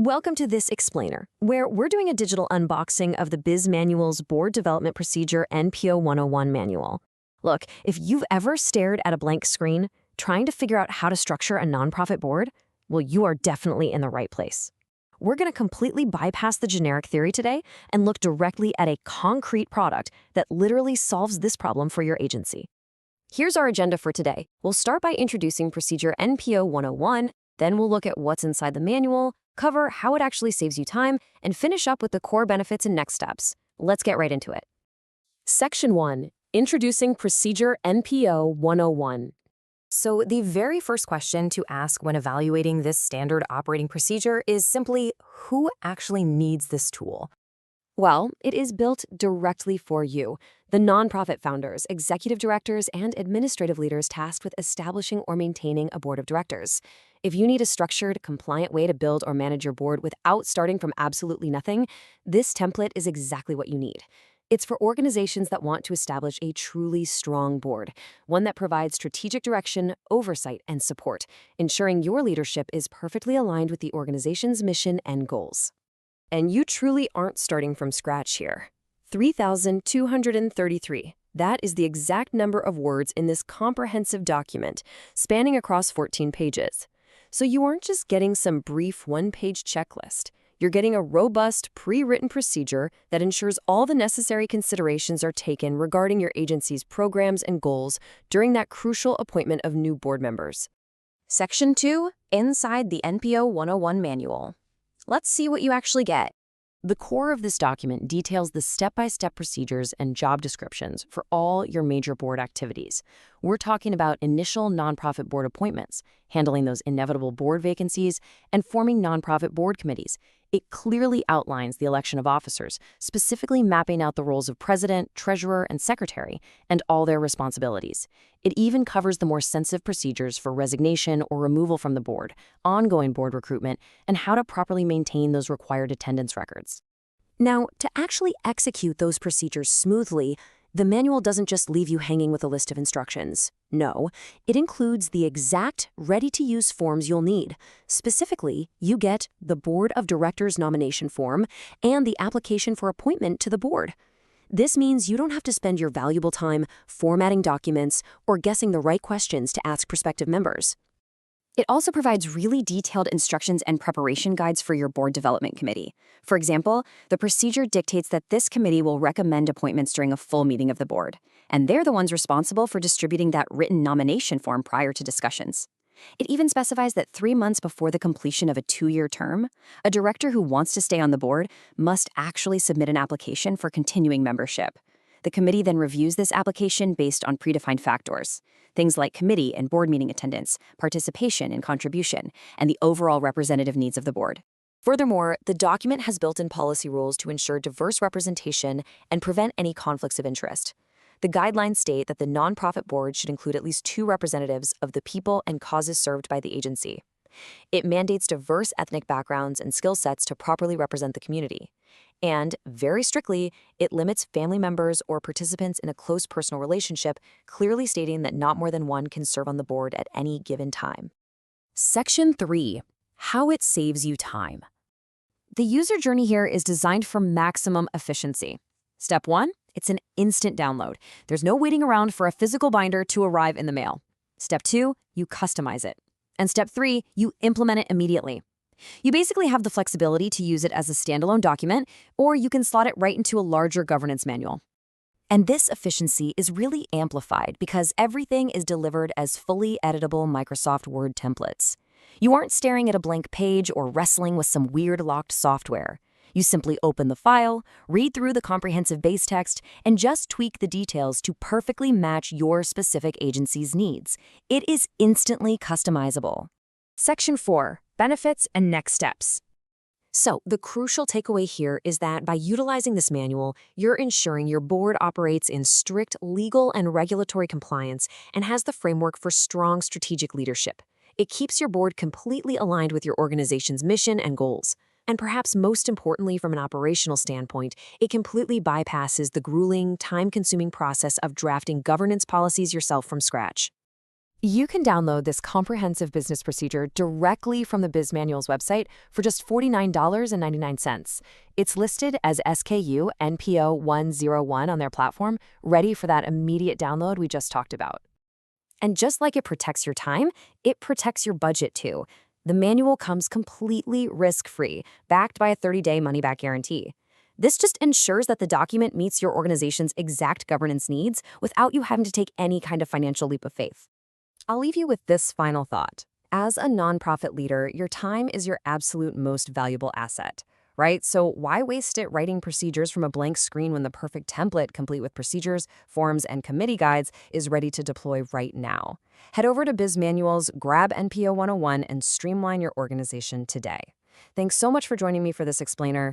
Welcome to this explainer, where we're doing a digital unboxing of the Bizmanualz Board Development Procedure NPO 101 manual. Look, if you've ever stared at a blank screen, trying to figure out how to structure a nonprofit board, well, you are definitely in the right place. We're going to completely bypass the generic theory today and look directly at a concrete product that literally solves this problem for your agency. Here's our agenda for today. We'll start by introducing Procedure NPO 101, then we'll look at what's inside the manual, cover how it actually saves you time, and finish up with the core benefits and next steps. Let's get right into it. Section 1. Introducing Procedure NPO 101. So the very first question to ask when evaluating this standard operating procedure is simply, who actually needs this tool? Well, it is built directly for you, the nonprofit founders, executive directors, and administrative leaders tasked with establishing or maintaining a board of directors. If you need a structured, compliant way to build or manage your board without starting from absolutely nothing, this template is exactly what you need. It's for organizations that want to establish a truly strong board, one that provides strategic direction, oversight, and support, ensuring your leadership is perfectly aligned with the organization's mission and goals. And you truly aren't starting from scratch here. 3,233. That is the exact number of words in this comprehensive document, spanning across 14 pages. So you aren't just getting some brief one-page checklist. You're getting a robust, pre-written procedure that ensures all the necessary considerations are taken regarding your agency's programs and goals during that crucial appointment of new board members. Section 2. Inside the NPO 101 manual. Let's see what you actually get. The core of this document details the step-by-step procedures and job descriptions for all your major board activities. We're talking about initial nonprofit board appointments, handling those inevitable board vacancies, and forming nonprofit board committees. It clearly outlines the election of officers, specifically mapping out the roles of president, treasurer, and secretary, and all their responsibilities. It even covers the more sensitive procedures for resignation or removal from the board, ongoing board recruitment, and how to properly maintain those required attendance records. Now, to actually execute those procedures smoothly, the manual doesn't just leave you hanging with a list of instructions. No, it includes the exact, ready-to-use forms you'll need. Specifically, you get the Board of Directors nomination form and the application for appointment to the board. This means you don't have to spend your valuable time formatting documents or guessing the right questions to ask prospective members. It also provides really detailed instructions and preparation guides for your board development committee. For example, the procedure dictates that this committee will recommend appointments during a full meeting of the board, and they're the ones responsible for distributing that written nomination form prior to discussions. It even specifies that 3 months before the completion of a 2-year term, a director who wants to stay on the board must actually submit an application for continuing membership. The committee then reviews this application based on predefined factors, things like committee and board meeting attendance, participation and contribution, and the overall representative needs of the board. Furthermore, the document has built-in policy rules to ensure diverse representation and prevent any conflicts of interest. The guidelines state that the nonprofit board should include at least 2 representatives of the people and causes served by the agency. It mandates diverse ethnic backgrounds and skill sets to properly represent the community. And, very strictly, it limits family members or participants in a close personal relationship, clearly stating that not more than one can serve on the board at any given time. Section 3. How it saves you time. The user journey here is designed for maximum efficiency. Step 1. It's an instant download. There's no waiting around for a physical binder to arrive in the mail. Step 2. You customize it. And step 3. You implement it immediately. You basically have the flexibility to use it as a standalone document, or you can slot it right into a larger governance manual. And this efficiency is really amplified because everything is delivered as fully editable Microsoft Word templates. You aren't staring at a blank page or wrestling with some weird locked software. You simply open the file, read through the comprehensive base text, and just tweak the details to perfectly match your specific agency's needs. It is instantly customizable. Section 4. Benefits and next steps. So, the crucial takeaway here is that by utilizing this manual, you're ensuring your board operates in strict legal and regulatory compliance and has the framework for strong strategic leadership. It keeps your board completely aligned with your organization's mission and goals. And perhaps most importantly from an operational standpoint, it completely bypasses the grueling, time-consuming process of drafting governance policies yourself from scratch. You can download this comprehensive business procedure directly from the Bizmanualz website for just $49.99. It's listed as SKU NPO 101 on their platform, ready for that immediate download we just talked about. And just like it protects your time, it protects your budget too. The manual comes completely risk-free, backed by a 30-day money-back guarantee. This just ensures that the document meets your organization's exact governance needs without you having to take any kind of financial leap of faith. I'll leave you with this final thought. As a nonprofit leader, your time is your absolute most valuable asset, right? So why waste it writing procedures from a blank screen when the perfect template, complete with procedures, forms, and committee guides, is ready to deploy right now? Head over to Bizmanualz, grab NPO 101, and streamline your organization today. Thanks so much for joining me for this explainer.